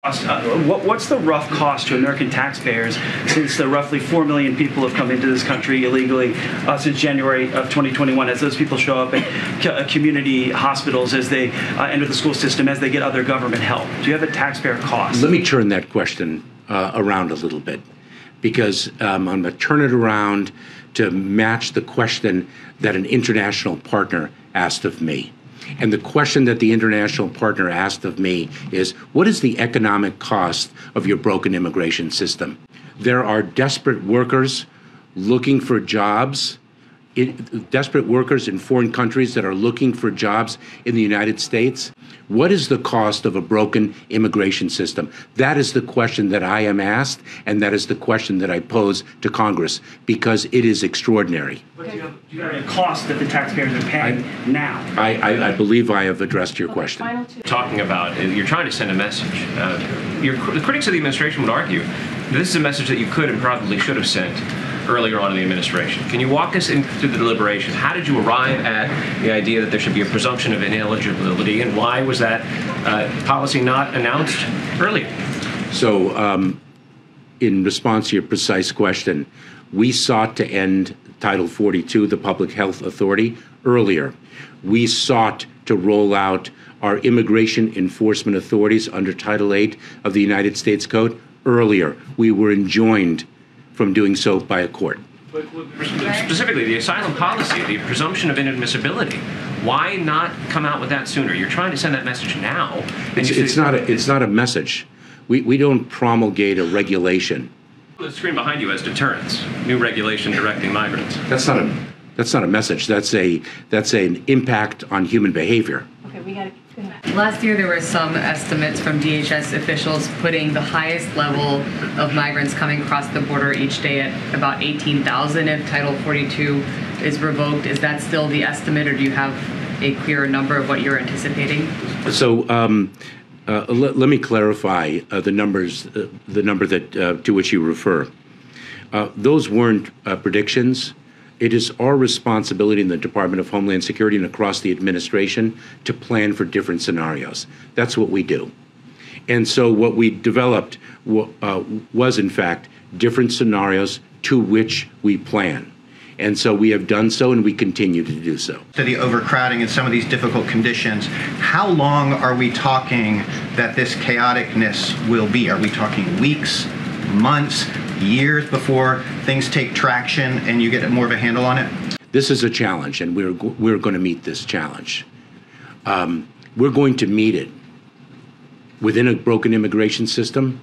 What's the rough cost to American taxpayers since the roughly 4 million people have come into this country illegally since January of 2021, as those people show up at community hospitals, as they enter the school system, as they get other government help? Do you have a taxpayer cost? Let me turn that question around a little bit, because I'm going to turn it around to match the question that an international partner asked of me. And the question that the international partner asked of me is, what is the economic cost of your broken immigration system? There are desperate workers looking for jobs, desperate workers in foreign countries that are looking for jobs in the United States. What is the cost of a broken immigration system? That is the question that I am asked, and that is the question that I pose to Congress, because it is extraordinary. But do you have a cost that the taxpayers are paying now? I believe I have addressed your question. Talking about, you're trying to send a message. The critics of the administration would argue this is a message that you could and probably should have sent earlier on in the administration. Can you walk us through the deliberation? How did you arrive at the idea that there should be a presumption of ineligibility, and why was that policy not announced earlier? So, in response to your precise question, we sought to end Title 42, the Public Health Authority, earlier. We sought to roll out our immigration enforcement authorities under Title 8 of the United States Code earlier. We were enjoined from doing so by a court. But specifically, the asylum policy, the presumption of inadmissibility, why not come out with that sooner? You're trying to send that message now. It's not a message. We don't promulgate a regulation. The screen behind you has deterrence, new regulation directing migrants. That's not a message. That's an impact on human behavior. Okay, we got to. Last year, there were some estimates from DHS officials putting the highest level of migrants coming across the border each day at about 18,000 if Title 42 is revoked. Is that still the estimate, or do you have a clearer number of what you're anticipating? So let me clarify the number that to which you refer. Those weren't predictions. It is our responsibility in the Department of Homeland Security and across the administration to plan for different scenarios. That's what we do. And so what we developed was, in fact, different scenarios to which we plan. And so we have done so, and we continue to do so. To the overcrowding and some of these difficult conditions, how long are we talking that this chaoticness will be? Are we talking weeks, months, years before things take traction and you get more of a handle on it? This is a challenge, and we're going to meet this challenge. We're going to meet it within a broken immigration system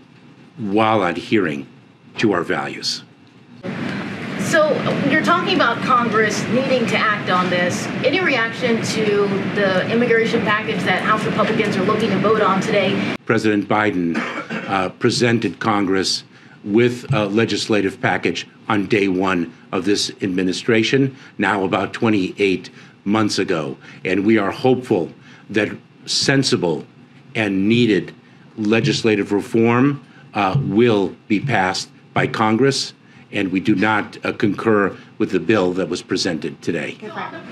while adhering to our values. So you're talking about Congress needing to act on this. Any reaction to the immigration package that House Republicans are looking to vote on today? President Biden presented Congress with a legislative package on day one of this administration, now about 28 months ago. And we are hopeful that sensible and needed legislative reform will be passed by Congress, and we do not concur with the bill that was presented today.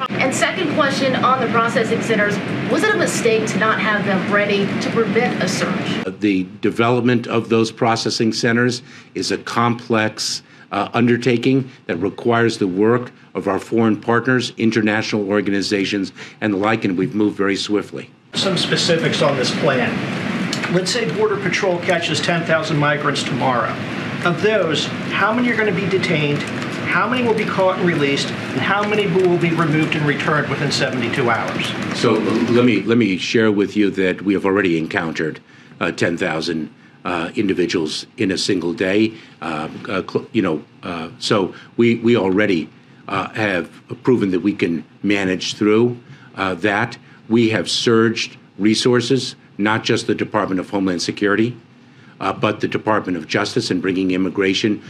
And second question on the processing centers, was it a mistake to not have them ready to prevent a surge? The development of those processing centers is a complex undertaking that requires the work of our foreign partners, international organizations, and the like, and we've moved very swiftly. Some specifics on this plan. Let's say Border Patrol catches 10,000 migrants tomorrow. Of those, how many are going to be detained, how many will be caught and released, and how many will be removed and returned within 72 hours? So let me share with you that we have already encountered 10,000 individuals in a single day. So we already have proven that we can manage through that. We have surged resources, not just the Department of Homeland Security, but the Department of Justice, in bringing immigration